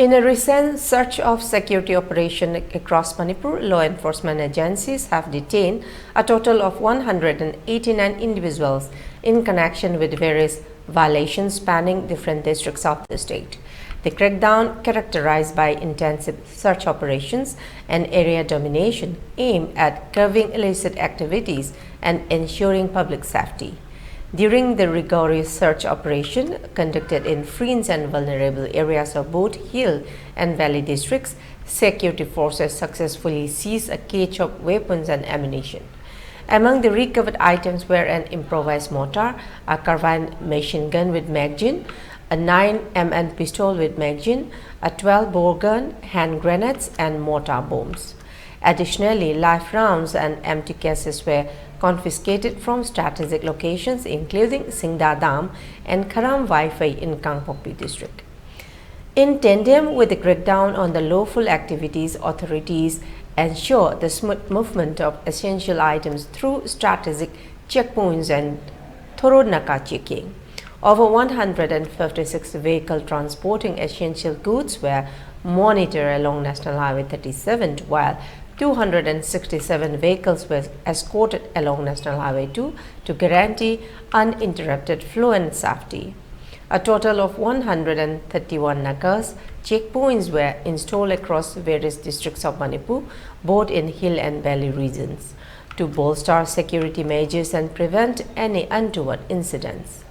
In a recent search of security operation across Manipur, law enforcement agencies have detained a total of 189 individuals in connection with various violations spanning different districts of the state. The crackdown, characterized by intensive search operations and area domination, aimed at curbing illicit activities and ensuring public safety. During the rigorous search operation conducted in fringe and vulnerable areas of both hill and valley districts, security forces successfully seized a cache of weapons and ammunition. Among the recovered items were an improvised mortar, a carbine machine gun with magazine, a 9mm pistol with magazine, a 12-bore gun, hand grenades, and mortar bombs. Additionally, live rounds and empty cases were confiscated from strategic locations including Singda Dam and Kharam Wi-Fi in Kangpokpi district. In tandem with the crackdown on the lawful activities, authorities ensure the smooth movement of essential items through strategic checkpoints and thorough Naka checking. Over 156 vehicles transporting essential goods were monitored along National Highway 37, while 267 vehicles were escorted along National Highway 2 to guarantee uninterrupted flow and safety. A total of 131 Nakas checkpoints were installed across various districts of Manipur, both in hill and valley regions, to bolster security measures and prevent any untoward incidents.